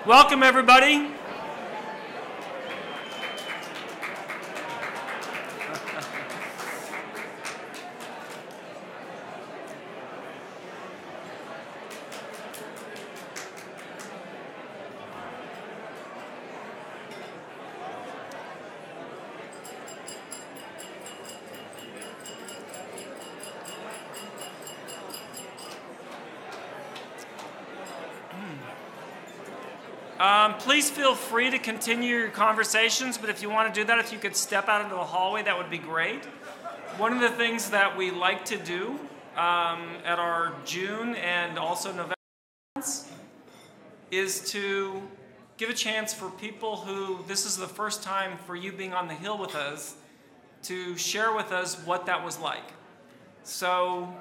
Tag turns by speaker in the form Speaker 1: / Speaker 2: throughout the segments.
Speaker 1: Welcome, everybody. Please feel free to continue your conversations, but if you want to do that, if you could step out into the hallway, that would be great. One of the things that we like to do at our June and also November events is to give a chance for people who this is the first time for you being on the Hill with us to share with us what that was like. So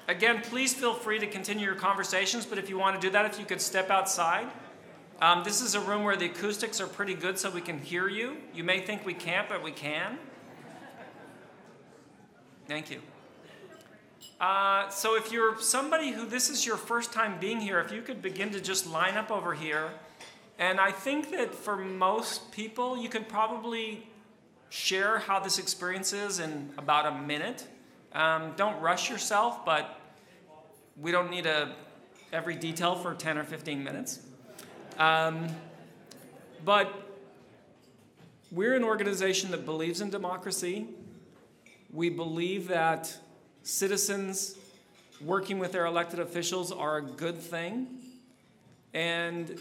Speaker 1: again, please feel free to continue your conversations, but if you want to do that, if you could step outside. This is a room where the acoustics are pretty good so we can hear you. You may think we can't, but we can. Thank you. So if you're somebody who this is your first time being here, if you could begin to just line up over here. And I think that for most people, you could probably share how this experience is in about a minute. Don't rush yourself, but we don't need every detail for 10 or 15 minutes. But we're an organization that believes in democracy. We believe that citizens working with their elected officials are a good thing. And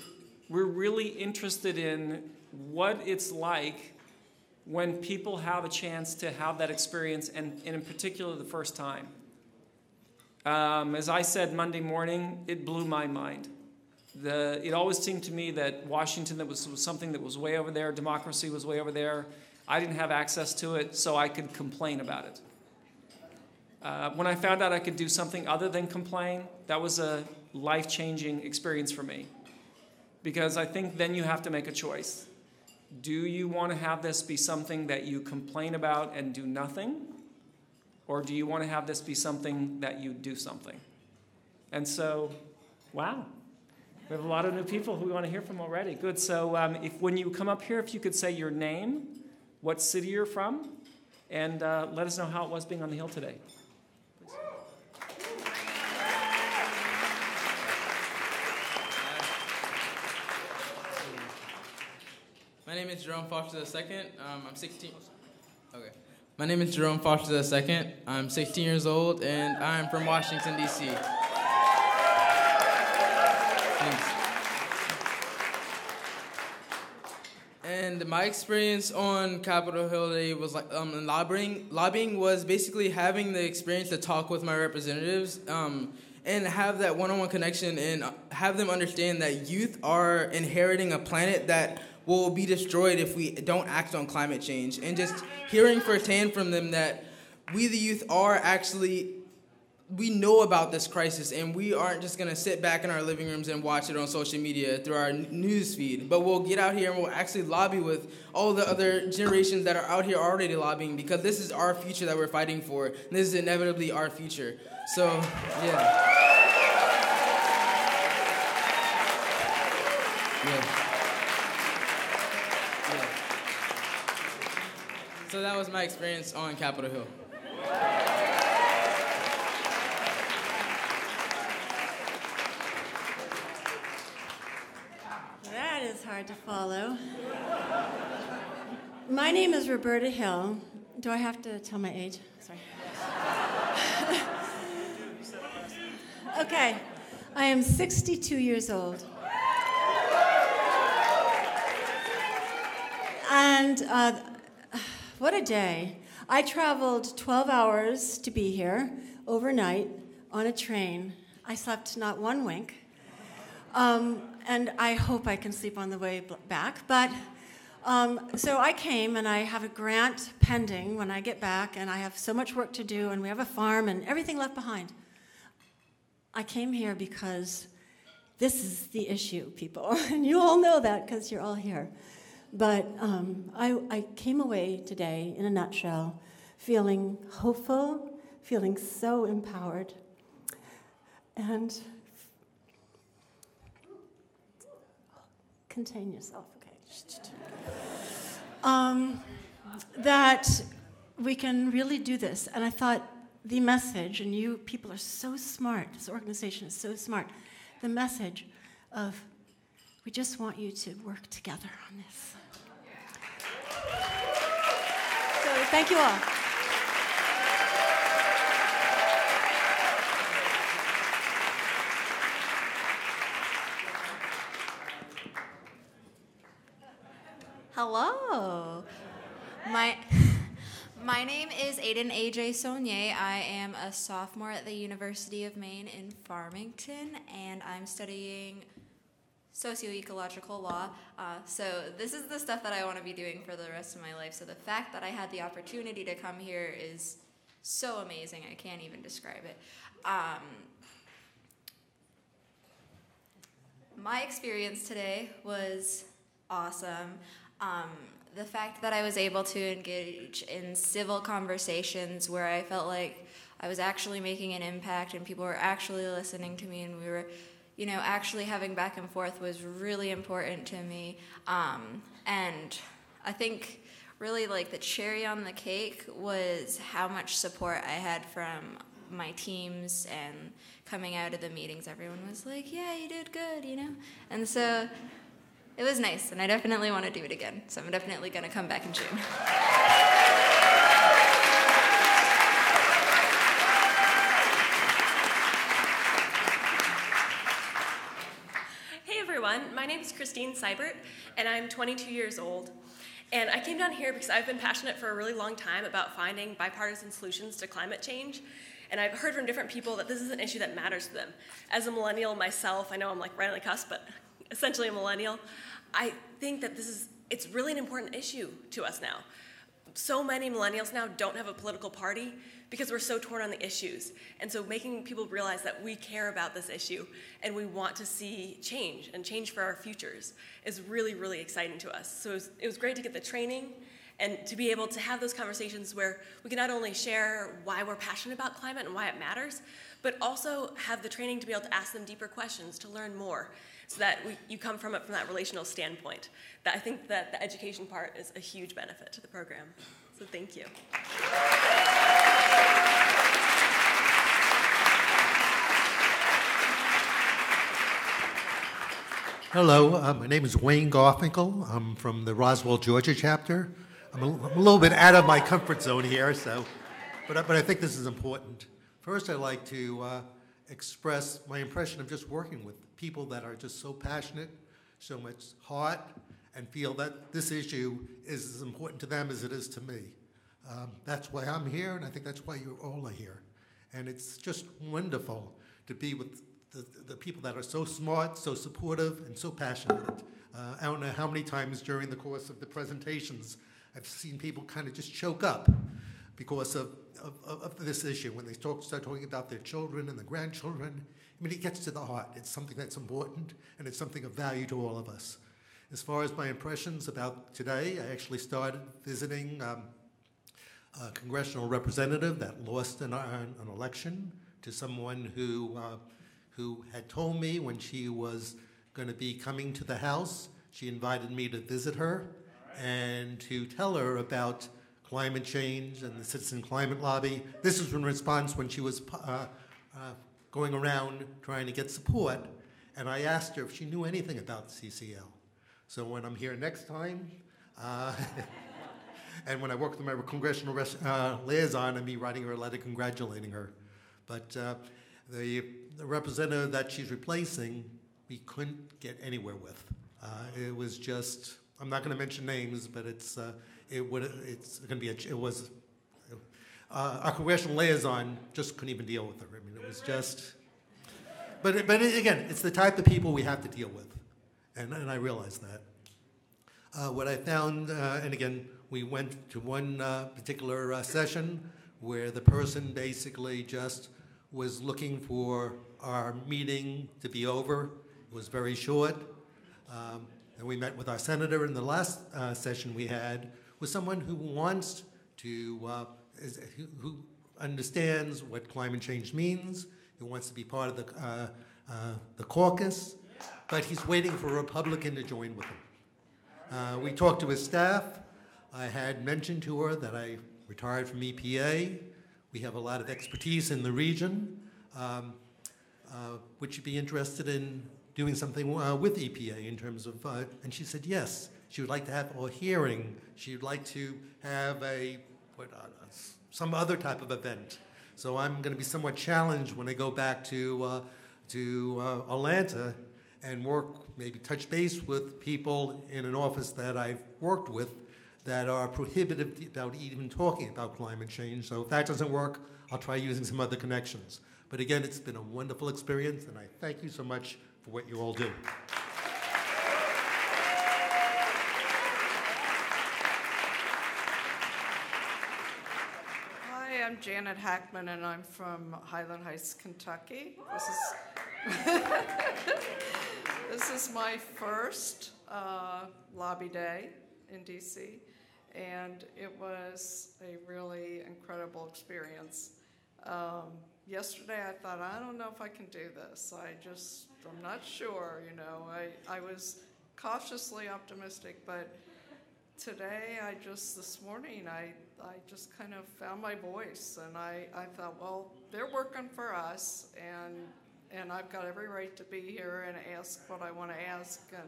Speaker 1: we're really interested in what it's like when people have a chance to have that experience, and in particular the first time. As I said Monday morning, it blew my mind. It always seemed to me that Washington was something that was way over there, democracy was way over there. I didn't have access to it, so I could complain about it. When I found out I could do something other than complain, that was a life-changing experience for me. Because I think then you have to make a choice. Do you want to have this be something that you complain about and do nothing? Or do you want to have this be something that you do something? And so, wow. We have a lot of new people who we want to hear from already. Good. So when you come up here, if you could say your name, what city you're from, and let us know how it was being on the Hill today.
Speaker 2: My name is Jerome Foster II. I'm 16. Okay. My name is Jerome Foster II. I'm 16 years old, and I'm from Washington, D.C. Thanks. And my experience on Capitol Hill today was like lobbying was basically having the experience to talk with my representatives and have that one-on-one connection and have them understand that youth are inheriting a planet that will be destroyed if we don't act on climate change. And just hearing firsthand from them that we, the youth, are actually, we know about this crisis, and we aren't just going to sit back in our living rooms and watch it on social media through our news feed, but we'll get out here and we'll actually lobby with all the other generations that are out here already lobbying, because this is our future that we're fighting for, and this is inevitably our future. So, yeah. So that was my experience on Capitol Hill.
Speaker 3: That is hard to follow. My name is Roberta Hill. Do I have to tell my age? Sorry. Okay. I am 62 years old. And what a day. I traveled 12 hours to be here overnight on a train. I slept not one wink. And I hope I can sleep on the way back. But so I came, and I have a grant pending when I get back, and I have so much work to do, and we have a farm and everything left behind. I came here because this is the issue, people. And you all know that because you're all here. But I came away today, in a nutshell, feeling hopeful, feeling so empowered. And contain yourself, okay. That we can really do this. And I thought the message, and you people are so smart, this organization is so smart, the message of we just want you to work together on this. So thank you all.
Speaker 4: Hello. My name is Aiden Sonya. I am a sophomore at the University of Maine in Farmington, and I'm studying socio-ecological law. So this is the stuff that I want to be doing for the rest of my life. So the fact that I had the opportunity to come here is so amazing. I can't even describe it. My experience today was awesome. The fact that I was able to engage in civil conversations where I felt like I was actually making an impact and people were actually listening to me and we were, actually having back and forth was really important to me. And I think really like the cherry on the cake was how much support I had from my teams, and coming out of the meetings, everyone was like, yeah, you did good, And so it was nice, and I definitely want to do it again. So I'm definitely going to come back in June.
Speaker 5: Hey everyone, my name is Christine Seibert, and I'm 22 years old. And I came down here because I've been passionate for a really long time about finding bipartisan solutions to climate change. And I've heard from different people that this is an issue that matters to them. As a millennial myself, I know I'm like right on the cusp, but essentially a millennial, I think that it's really an important issue to us now. So many millennials now don't have a political party because we're so torn on the issues. And so making people realize that we care about this issue and we want to see change and change for our futures is really, really exciting to us. So it was great to get the training and to be able to have those conversations where we can not only share why we're passionate about climate and why it matters, but also have the training to be able to ask them deeper questions, to learn more, so that you come from it from that relational standpoint. That I think that the education part is a huge benefit to the program. So thank you.
Speaker 6: Hello, my name is Wayne Garfinkel. I'm from the Roswell, Georgia chapter. I'm a little bit out of my comfort zone here, but I think this is important. First, I'd like to express my impression of just working with people that are just so passionate, so much heart, and feel that this issue is as important to them as it is to me. That's why I'm here, and I think that's why you all are here. And it's just wonderful to be with the people that are so smart, so supportive, and so passionate. I don't know how many times during the course of the presentations I've seen people kind of just choke up because of this issue. When they start talking about their children and their grandchildren, I mean, it gets to the heart. It's something that's important, and it's something of value to all of us. As far as my impressions about today, I actually started visiting a congressional representative that lost an election to someone who had told me when she was going to be coming to the House, she invited me to visit her and to tell her about climate change and the Citizen Climate Lobby. This was in response when she was going around trying to get support, and I asked her if she knew anything about CCL. So when I'm here next time, and when I work with my congressional liaison, I'll be writing her a letter congratulating her. But the representative that she's replacing, we couldn't get anywhere with. It was just, I'm not going to mention names, but our congressional liaison just couldn't even deal with her. I mean, it was just, but again, it's the type of people we have to deal with, and I realize that. What I found, and again, we went to one particular session where the person basically just was looking for our meeting to be over. It was very short. And we met with our senator, and the last session we had was someone who wants to, who understands what climate change means, who wants to be part of the caucus, but he's waiting for a Republican to join with him. We talked to his staff. I had mentioned to her that I retired from EPA. We have a lot of expertise in the region. Would you be interested in doing something with EPA in terms of, and she said yes. She would like to have a hearing. She would like to have some other type of event. So I'm going to be somewhat challenged when I go back to Atlanta and work, maybe touch base with people in an office that I've worked with that are prohibitive about even talking about climate change. So if that doesn't work, I'll try using some other connections. But again, it's been a wonderful experience, and I thank you so much for what you all do.
Speaker 7: Hi, I'm Janet Hackman, and I'm from Highland Heights, Kentucky. This is my first lobby day in D.C., and it was a really incredible experience. Yesterday I thought, I don't know if I can do this. I'm not sure, you know. I was cautiously optimistic, but today this morning, I just kind of found my voice, and I thought, well, they're working for us, and I've got every right to be here and ask what I want to ask and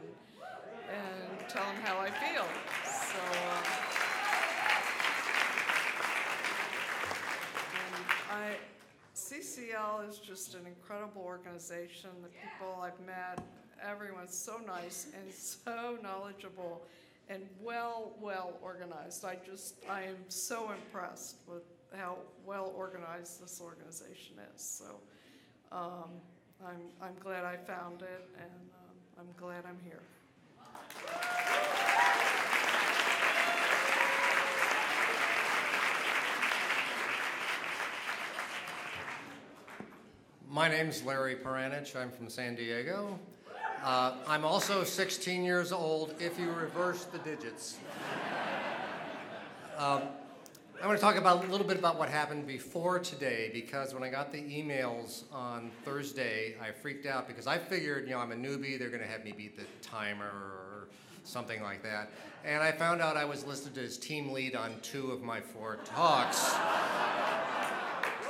Speaker 7: tell them how I feel. So CCL is just an incredible organization. The people I've met, everyone's so nice and so knowledgeable and well organized. I am so impressed with how well organized this organization is. So I'm glad I found it, and I'm glad I'm here.
Speaker 8: My name's Larry Peranich. I'm from San Diego. I'm also 16 years old if you reverse the digits. I want to talk a little bit about what happened before today, because when I got the emails on Thursday, I freaked out because I figured, I'm a newbie, they're going to have me beat the timer or something like that. And I found out I was listed as team lead on 2 of my 4 talks.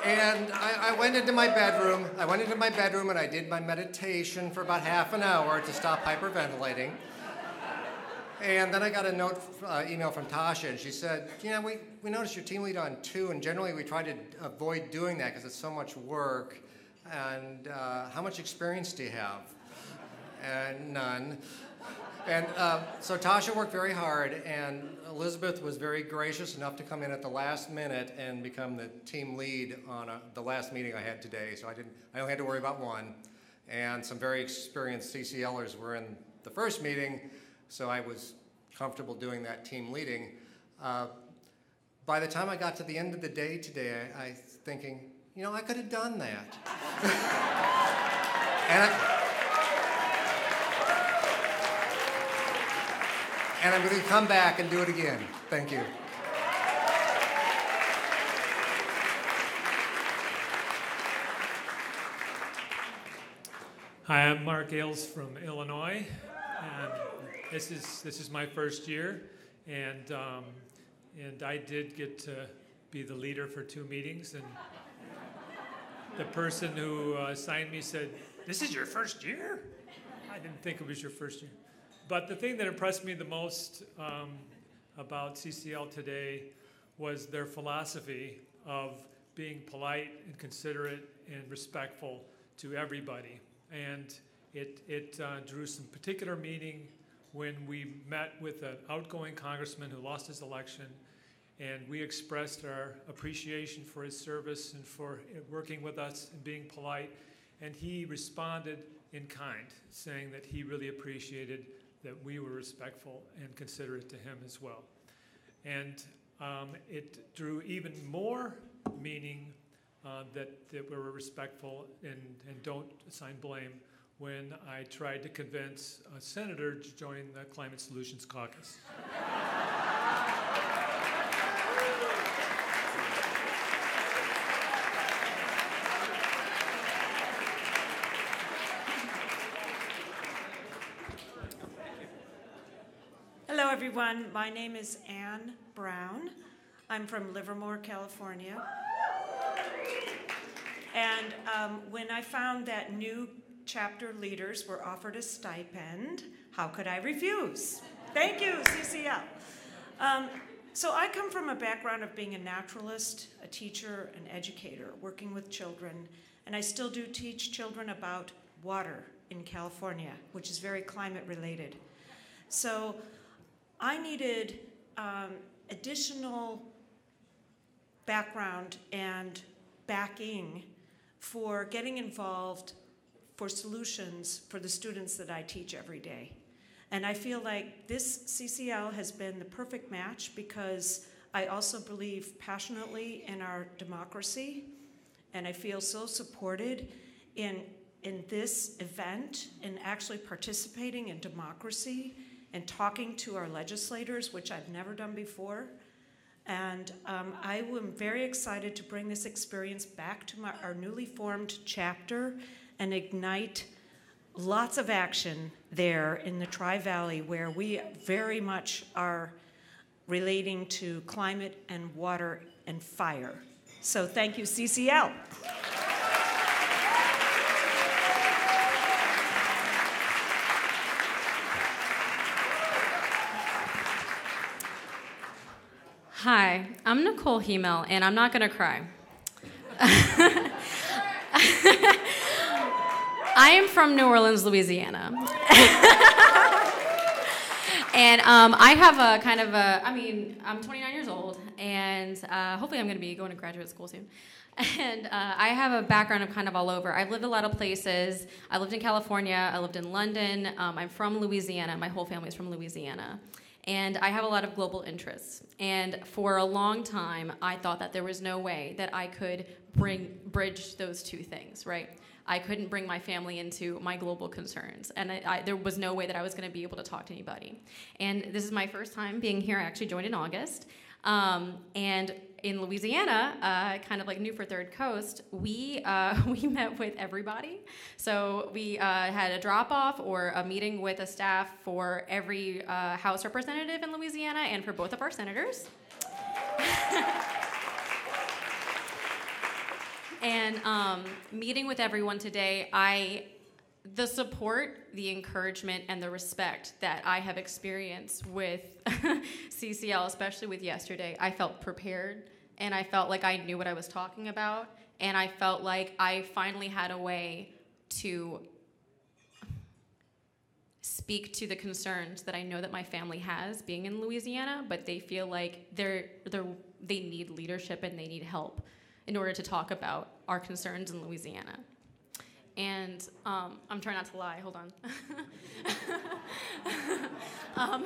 Speaker 8: And I went into my bedroom. And I did my meditation for about half an hour to stop hyperventilating. And then I got a email from Tasha, and she said, we noticed you're team lead on 2, and generally we try to avoid doing that because it's so much work. And how much experience do you have? And none. And so Tasha worked very hard, and Elizabeth was very gracious enough to come in at the last minute and become the team lead on the last meeting I had today. So I only had to worry about 1. And some very experienced CCLers were in the first meeting, so I was comfortable doing that team leading. By the time I got to the end of the day today, I was thinking, I could have done that. And I'm going to come back and do it again. Thank you.
Speaker 9: Hi, I'm Mark Ailes from Illinois, and this is my first year, and I did get to be the leader for 2 meetings, and the person who assigned me said, "This is your first year?" I didn't think it was your first year. But the thing that impressed me the most about CCL today was their philosophy of being polite and considerate and respectful to everybody. And it drew some particular meaning when we met with an outgoing congressman who lost his election, and we expressed our appreciation for his service and for working with us and being polite. And he responded in kind, saying that he really appreciated that we were respectful and considerate to him as well. And it drew even more meaning that we were respectful and don't assign blame when I tried to convince a senator to join the Climate Solutions Caucus.
Speaker 10: everyone. My name is Ann Brown. I'm from Livermore, California. And when I found that new chapter leaders were offered a stipend, how could I refuse? Thank you, CCL. So I come from a background of being a naturalist, a teacher, an educator, working with children, and I still do teach children about water in California, which is very climate related. So I needed additional background and backing for getting involved for solutions for the students that I teach every day. And I feel like this CCL has been the perfect match because I also believe passionately in our democracy, and I feel so supported in this event, in actually participating in democracy and talking to our legislators, which I've never done before. And I am very excited to bring this experience back to our newly formed chapter and ignite lots of action there in the Tri-Valley, where we very much are relating to climate and water and fire. So thank you, CCL.
Speaker 11: Hi, I'm Nicole Himmel, and I'm not going to cry. I am from New Orleans, Louisiana. And I have a kind of I'm 29 years old, and hopefully I'm going to be going to graduate school soon. And I have a background of kind of all over. I've lived a lot of places. I lived in California. I lived in London. I'm from Louisiana. My whole family is from Louisiana. And I have a lot of global interests. And for a long time, I thought that there was no way that I could bridge those two things, right? I couldn't bring my family into my global concerns. And there was no way that I was going to be able to talk to anybody. And this is my first time being here. I actually joined in August. And in Louisiana, kind of like new for Third Coast, we met with everybody. So we had a drop-off or a meeting with a staff for every House representative in Louisiana and for both of our senators. And meeting with everyone today, the support, the encouragement, and the respect that I have experienced with CCL, especially with yesterday, I felt prepared, and I felt like I knew what I was talking about, and I felt like I finally had a way to speak to the concerns that I know that my family has being in Louisiana, but they feel like they need leadership and they need help in order to talk about our concerns in Louisiana. And I'm trying not to lie, hold on.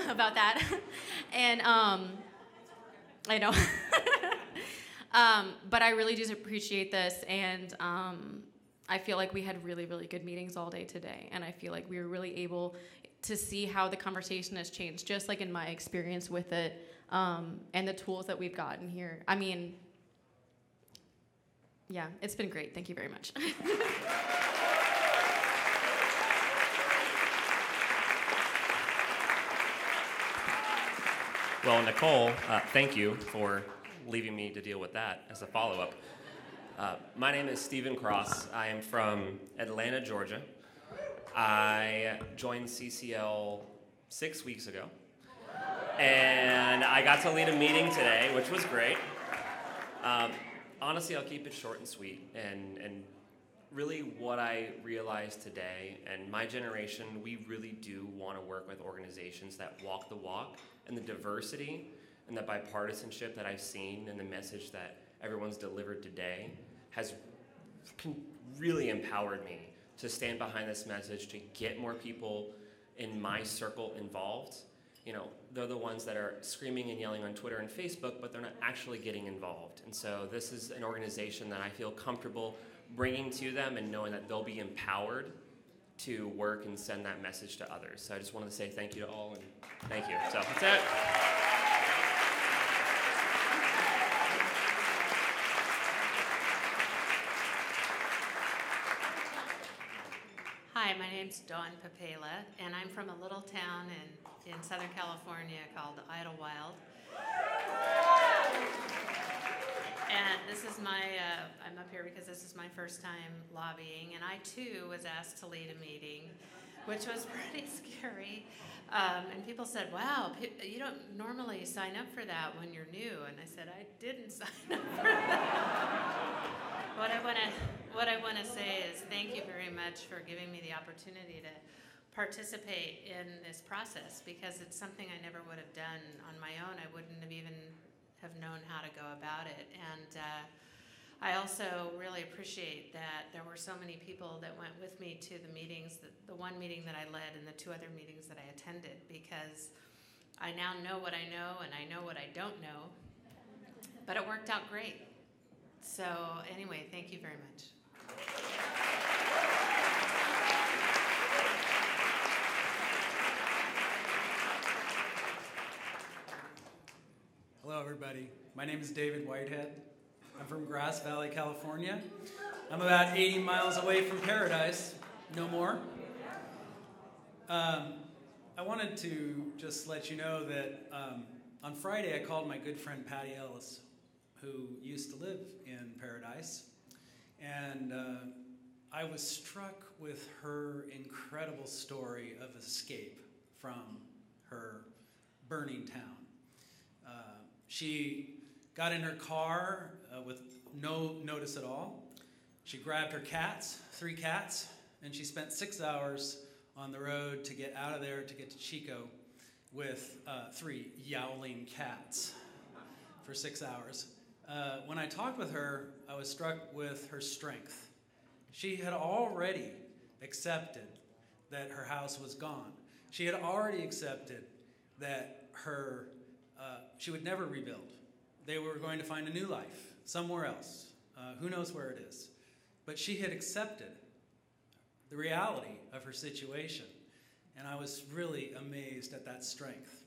Speaker 11: About that. And I know. But I really do appreciate this, and I feel like we had really, really good meetings all day today, and I feel like we were really able to see how the conversation has changed, just like in my experience with it, and the tools that we've gotten here. I mean, yeah, it's been great. Thank you very much.
Speaker 12: Well, Nicole, thank you for leaving me to deal with that as a follow-up. My name is Stephen Cross. I am from Atlanta, Georgia. I joined CCL 6 weeks ago, and I got to lead a meeting today, which was great. Honestly, I'll keep it short and sweet, and really what I realized today, and my generation, we really do want to work with organizations that walk the walk, and the diversity and the bipartisanship that I've seen and the message that everyone's delivered today has really empowered me to stand behind this message, to get more people in my circle involved. You know, they're the ones that are screaming and yelling on Twitter and Facebook, but they're not actually getting involved. And so this is an organization that I feel comfortable bringing to them and knowing that they'll be empowered to work and send that message to others. So I just wanted to say thank you to all, and thank you. So that's it.
Speaker 13: Hi, my name's Dawn Papela, and I'm from a little town in Southern California called Idlewild. And this is I'm up here because this is my first time lobbying, and I too was asked to lead a meeting, which was pretty scary. And people said, wow, you don't normally sign up for that when you're new. And I said, I didn't sign up for that. What I want to say is thank you very much for giving me the opportunity to participate in this process, because it's something I never would have done on my own. I wouldn't have even have known how to go about it. And I also really appreciate that there were so many people that went with me to the meetings, the one meeting that I led and the two other meetings that I attended, because I now know what I know and I know what I don't know, but it worked out great. So anyway, thank you very much.
Speaker 14: Hello, everybody. My name is David Whitehead. I'm from Grass Valley, California. I'm about 80 miles away from Paradise. No more. I wanted to just let you know that on Friday I called my good friend Patty Ellis, who used to live in Paradise, and I was struck with her incredible story of escape from her burning town. She got in her car with no notice at all. She grabbed her cats, 3 cats, and she spent 6 hours on the road to get out of there to get to Chico with 3 yowling cats for 6 hours. When I talked with her, I was struck with her strength. She had already accepted that her house was gone. She had already accepted that she would never rebuild. They were going to find a new life somewhere else. Who knows where it is? But she had accepted the reality of her situation. And I was really amazed at that strength.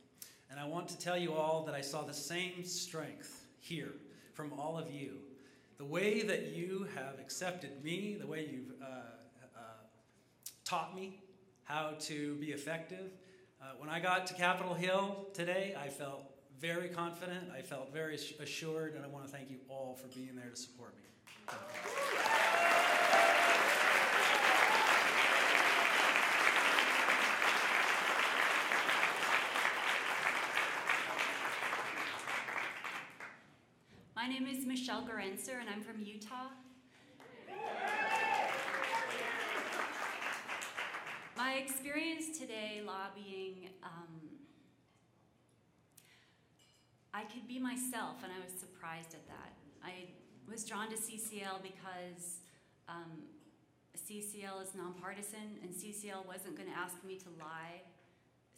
Speaker 14: And I want to tell you all that I saw the same strength here from all of you. The way that you have accepted me, the way you've taught me how to be effective. When I got to Capitol Hill today, I felt very confident, I felt very assured, and I want to thank you all for being there to support me.
Speaker 15: My name is Michelle Gorenser, and I'm from Utah. My experience today lobbying, I could be myself, and I was surprised at that. I was drawn to CCL because CCL is nonpartisan, and CCL wasn't going to ask me to lie.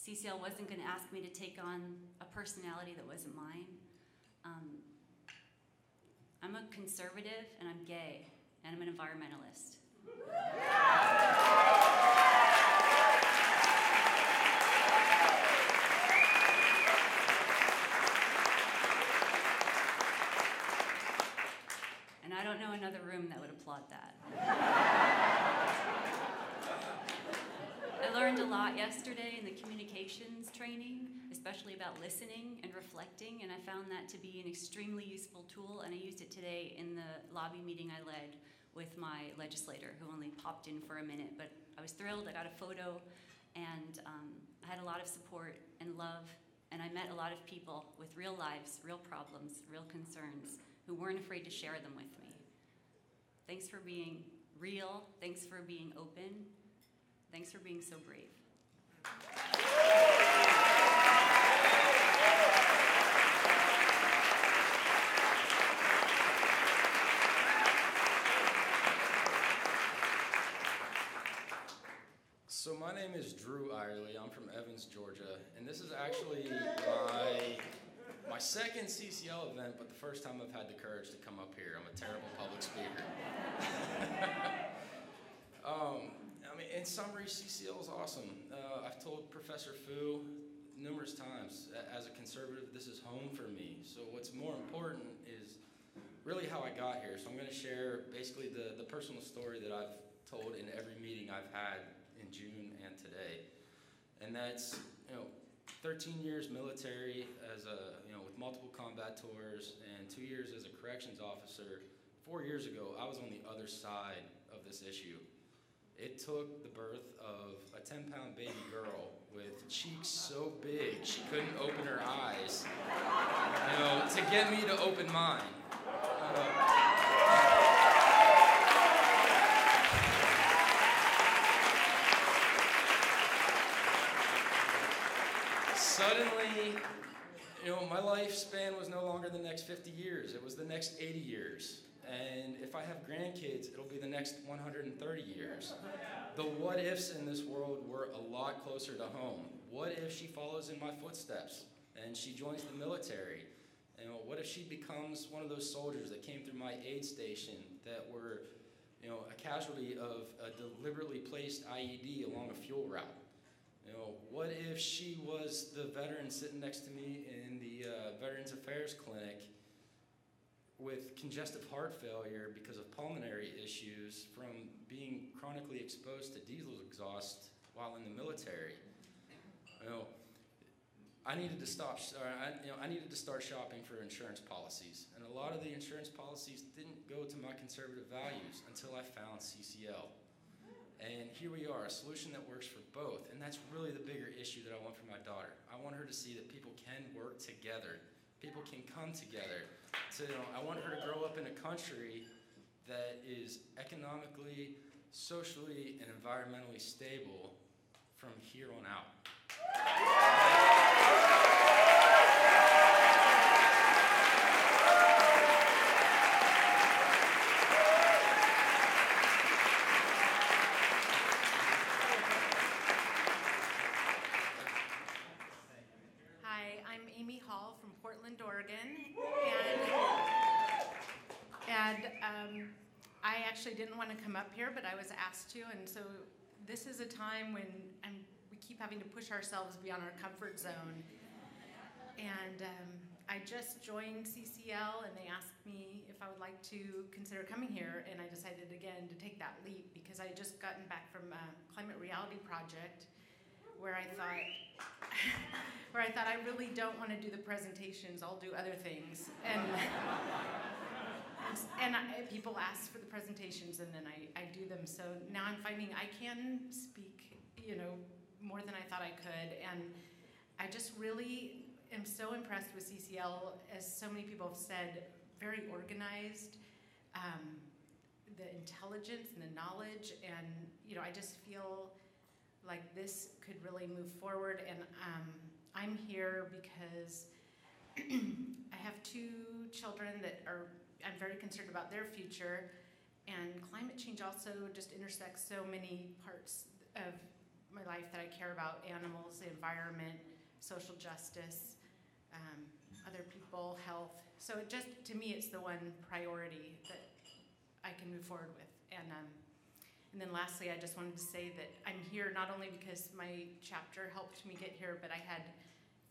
Speaker 15: CCL wasn't going to ask me to take on a personality that wasn't mine. I'm a conservative, and I'm gay, and I'm an environmentalist. And I don't know another room that would applaud that. I learned a lot yesterday in the communications training, especially about listening and reflecting, and I found that to be an extremely useful tool, and I used it today in the lobby meeting I led with my legislator, who only popped in for a minute, but I was thrilled. I got a photo, and I had a lot of support and love, and I met a lot of people with real lives, real problems, real concerns, who weren't afraid to share them with me. Thanks for being real. Thanks for being open. Thanks for being so brave.
Speaker 16: So my name is Drew Irely. I'm from Evans, Georgia, and this is actually my second CCL event, but the first time I've had the courage to come up here. I'm a terrible public speaker. I mean, in summary, CCL is awesome. I've told Professor Fu numerous times, as a conservative, this is home for me. So what's more important is really how I got here. So I'm going to share basically the personal story that I've told in every meeting I've had in June that's 13 years military as with multiple combat tours, and 2 years as a corrections officer. 4 years ago, I was on the other side of this issue. It took the birth of a 10-pound baby girl with cheeks so big she couldn't open her eyes, to get me to open mine. Suddenly, my lifespan was no longer the next 50 years. It was the next 80 years. And if I have grandkids, it'll be the next 130 years. The what ifs in this world were a lot closer to home. What if she follows in my footsteps and she joins the military? What if she becomes one of those soldiers that came through my aid station that were, a casualty of a deliberately placed IED along a fuel route? What if she was the veteran sitting next to me in the Veterans Affairs Clinic with congestive heart failure because of pulmonary issues from being chronically exposed to diesel exhaust while in the military? I needed to stop. I needed to start shopping for insurance policies, and a lot of the insurance policies didn't go to my conservative values until I found CCL. And here we are, a solution that works for both, and that's really the bigger issue that I want for my daughter. I want her to see that people can work together. People can come together. I want her to grow up in a country that is economically, socially, and environmentally stable from here on out.
Speaker 17: I actually didn't want to come up here, but I was asked to, and so this is a time when we keep having to push ourselves beyond our comfort zone. And I just joined CCL, and they asked me if I would like to consider coming here, and I decided again to take that leap because I had just gotten back from a Climate Reality Project where I thought I really don't want to do the presentations, I'll do other things. And people ask for the presentations, and then I do them. So now I'm finding I can speak, more than I thought I could. And I just really am so impressed with CCL, as so many people have said, very organized, the intelligence and the knowledge. And, I just feel like this could really move forward. And I'm here because I have 2 children that I'm very concerned about their future, and climate change also just intersects so many parts of my life that I care about: animals, the environment, social justice, other people, health. So to me, it's the one priority that I can move forward with. And then lastly, I just wanted to say that I'm here not only because my chapter helped me get here, but I had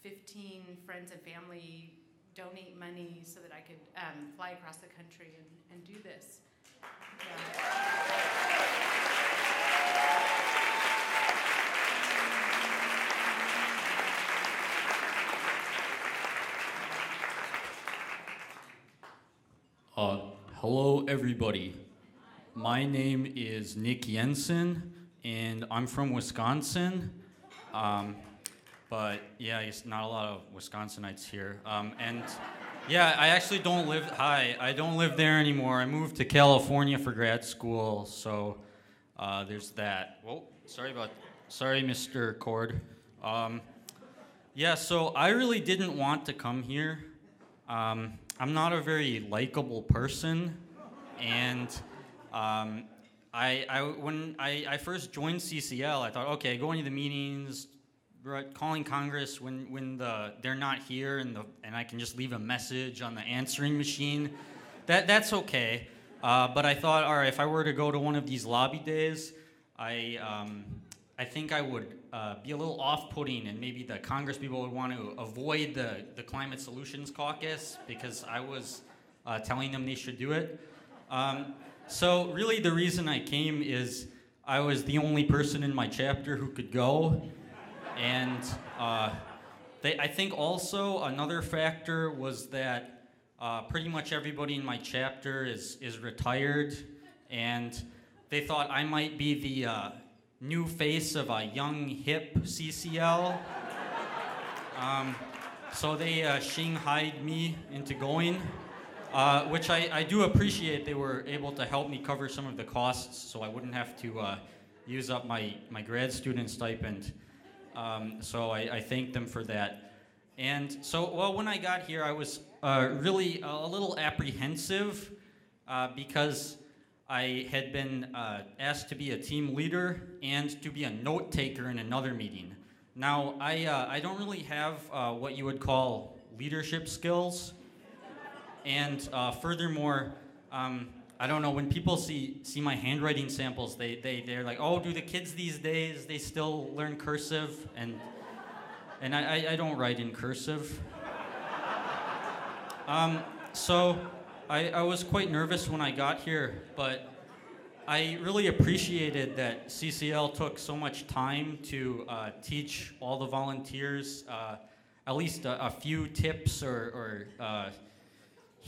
Speaker 17: 15 friends and family donate money so that I could fly across the country and do this.
Speaker 18: Hello, everybody. My name is Nick Jensen, and I'm from Wisconsin. But yeah, it's not a lot of Wisconsinites here. And yeah, I actually don't live, I don't live there anymore. I moved to California for grad school, so there's that. Whoa, sorry, Mr. Cord. Yeah, so I really didn't want to come here. I'm not a very likable person, and when I first joined CCL, I thought, okay, going to the meetings, calling Congress when they're not here, and I can just leave a message on the answering machine. That's okay. But I thought, all right, if I were to go to one of these lobby days, I think I would be a little off-putting, and maybe the Congress people would want to avoid the Climate Solutions Caucus because I was telling them they should do it. So really the reason I came is I was the only person in my chapter who could go. And I think also another factor was that pretty much everybody in my chapter is retired, and they thought I might be the new face of a young, hip CCL. So they shanghaied me into going, which I do appreciate. They were able to help me cover some of the costs so I wouldn't have to use up my grad student stipend. So I thank them for that. And so, well, when I got here, I was really a little apprehensive because I had been asked to be a team leader and to be a note taker in another meeting. Now, I don't really have what you would call leadership skills. And furthermore, I don't know, when people see my handwriting samples, they're like, oh, do the kids these days, they still learn cursive? And I don't write in cursive. So I was quite nervous when I got here, but I really appreciated that CCL took so much time to teach all the volunteers at least a few tips or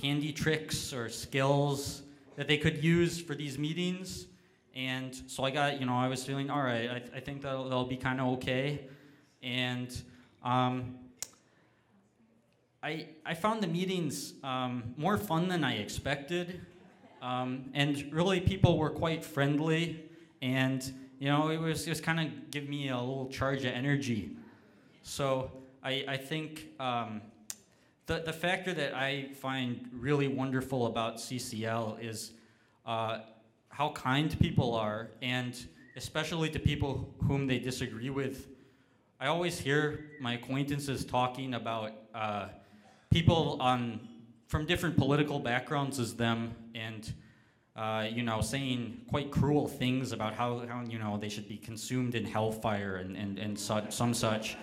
Speaker 18: handy tricks or skills that they could use for these meetings. And so I got, I was feeling, all right, I think that'll be kind of okay. And I found the meetings more fun than I expected. And really people were quite friendly. And, it was just kind of give me a little charge of energy. So I think the factor that I find really wonderful about CCL is how kind people are, and especially to people whom they disagree with. I always hear my acquaintances talking about people from different political backgrounds as them, and saying quite cruel things about how they should be consumed in hellfire and some such.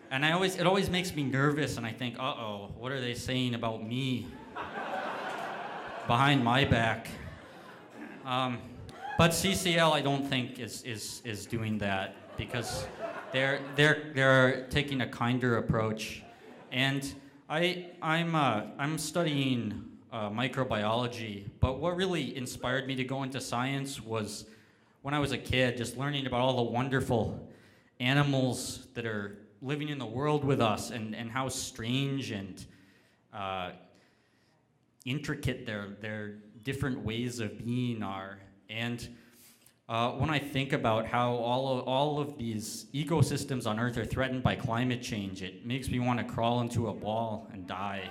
Speaker 18: And it always makes me nervous, and I think, uh-oh, what are they saying about me behind my back? But CCL, I don't think is doing that, because they're taking a kinder approach. And I'm studying microbiology, but what really inspired me to go into science was when I was a kid, just learning about all the wonderful animals that are living in the world with us, and how strange and intricate their different ways of being are. And when I think about how all of these ecosystems on Earth are threatened by climate change, it makes me want to crawl into a ball and die.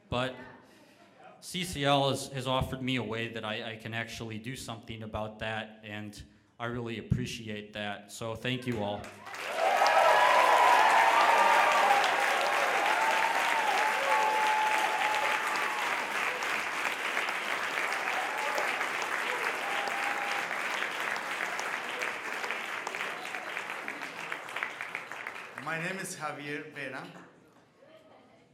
Speaker 18: But CCL has offered me a way that I can actually do something about that, and I really appreciate that. So thank you all.
Speaker 19: My name is Javier Vera,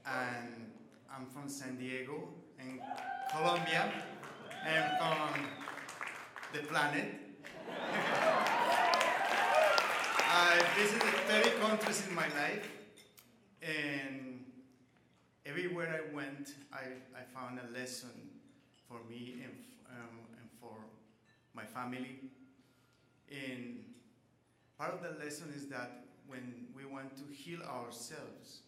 Speaker 19: and I'm from San Diego in Colombia, and from the planet. I visited 30 countries in my life, and everywhere I went, I found a lesson for me and for my family. And part of the lesson is that when we want to heal ourselves,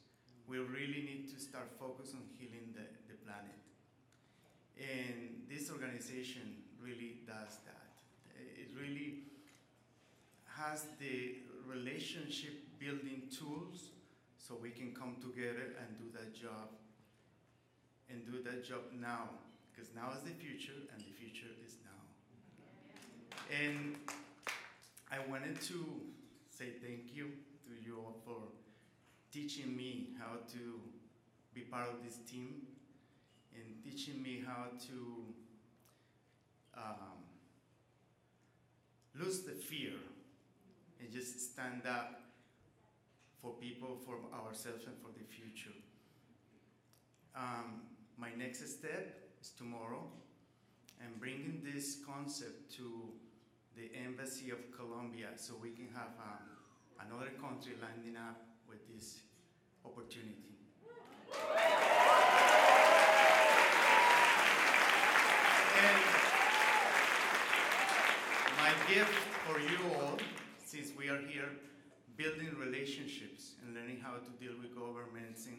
Speaker 19: we really need to start focus on healing the planet. And this organization really does that. It really has the relationship building tools so we can come together and do that job now, because now is the future and the future is now. And I wanted to say thank you to you all for teaching me how to be part of this team and teaching me how to lose the fear and just stand up for people, for ourselves, and for the future. My next step is tomorrow. I'm bringing this concept to the Embassy of Colombia so we can have another country landing up with this opportunity. And my gift for you all, since we are here building relationships and learning how to deal with governments and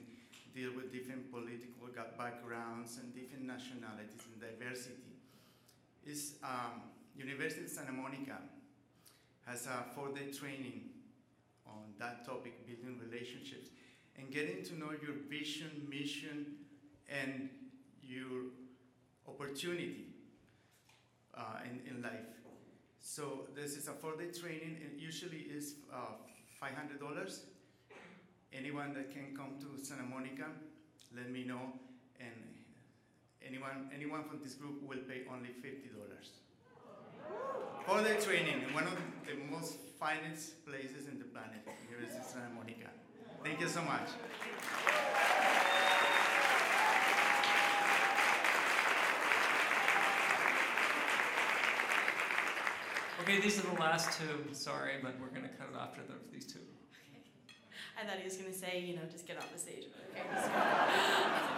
Speaker 19: deal with different political backgrounds and different nationalities and diversity, is University of Santa Monica has a 4-day training on that topic, building relationships, and getting to know your vision, mission, and your opportunity in life. So this is a 4-day training, and usually is $500. Anyone that can come to Santa Monica, let me know, and anyone from this group will pay only $50. 4-day training in one of the most finest places in the planet, University of Santa Monica. Thank you so much.
Speaker 1: Okay, these are the last two. Sorry, but we're going to cut it after these two.
Speaker 20: I thought he was going to say, just get off the stage. Okay.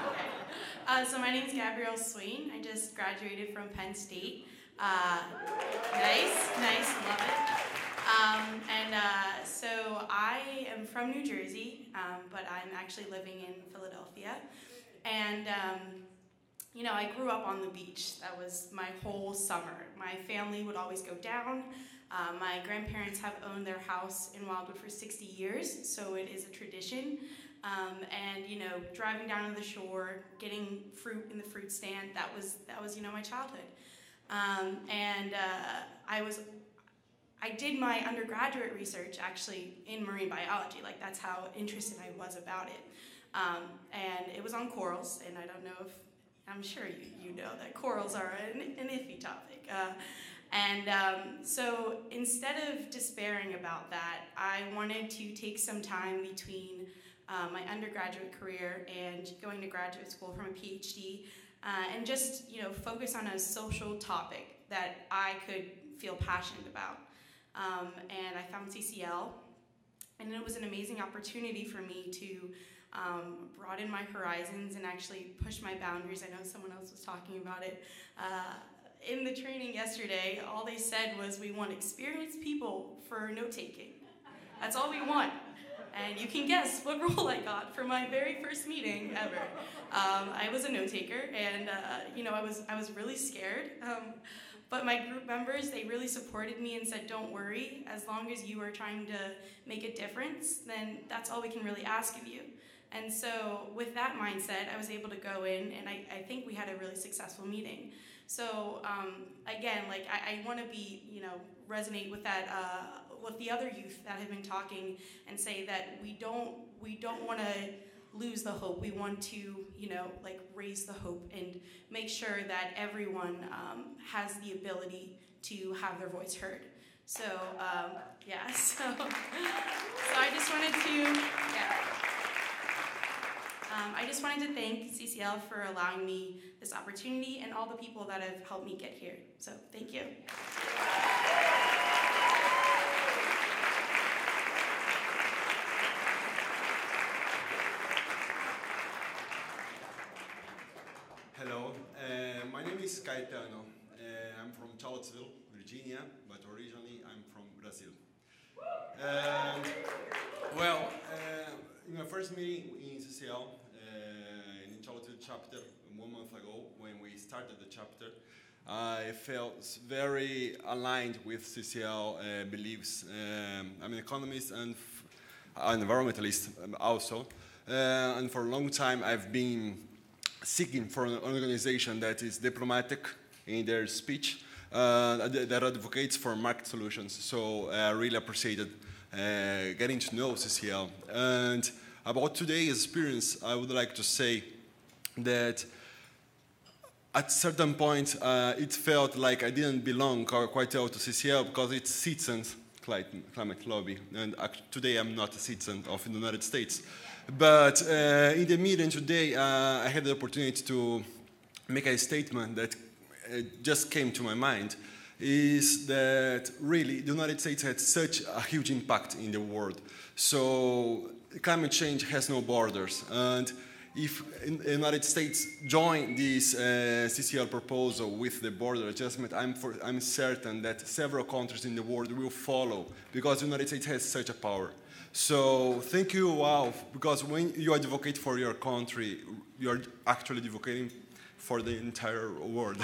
Speaker 20: Okay. So my name is Gabrielle Swain. I just graduated from Penn State. Nice, love it. So I am from New Jersey, but I'm actually living in Philadelphia. And, I grew up on the beach. That was my whole summer. My family would always go down. My grandparents have owned their house in Wildwood for 60 years, so it is a tradition. Driving down to the shore, getting fruit in the fruit stand, that was my childhood. I did my undergraduate research actually in marine biology. Like, that's how interested I was about it. And it was on corals, and I don't know if, I'm sure you know that corals are an iffy topic. So instead of despairing about that, I wanted to take some time between my undergraduate career and going to graduate school from a PhD, and just focus on a social topic that I could feel passionate about. And I found CCL, and it was an amazing opportunity for me to broaden my horizons and actually push my boundaries. I know someone else was talking about it. In the training yesterday, all they said was, we want experienced people for note-taking. That's all we want. And you can guess what role I got for my very first meeting ever. I was a note-taker, and I was really scared. But my group members, they really supported me and said, don't worry, as long as you are trying to make a difference, then that's all we can really ask of you. And so with that mindset, I was able to go in, and I think we had a really successful meeting. So again, I want to be, resonate with that, with the other youth that have been talking, and say that we don't want to lose the hope. We want to, raise the hope and make sure that everyone has the ability to have their voice heard. So so I just wanted to, I just wanted to thank CCL for allowing me this opportunity and all the people that have helped me get here. So thank you.
Speaker 21: Hello, my name is Caetano. I'm from Charlottesville, Virginia, but originally I'm from Brazil. In my first meeting in CCL, in Charlottesville chapter, 1 month ago, when we started the chapter, I felt very aligned with CCL beliefs. I'm an economist and an environmentalist also, and for a long time I've been seeking for an organization that is diplomatic in their speech, that advocates for market solutions. So I really appreciated getting to know CCL. And about today's experience, I would like to say that at a certain point, it felt like I didn't belong quite well to CCL because it's citizens climate lobby, and today I'm not a citizen of the United States. But in the meeting today, I had the opportunity to make a statement that just came to my mind, is that really the United States had such a huge impact in the world. So climate change has no borders. And if the United States join this CCL proposal with the border adjustment, I'm certain that several countries in the world will follow, because the United States has such a power. So thank you, wow, because when you advocate for your country, you're actually advocating for the entire world.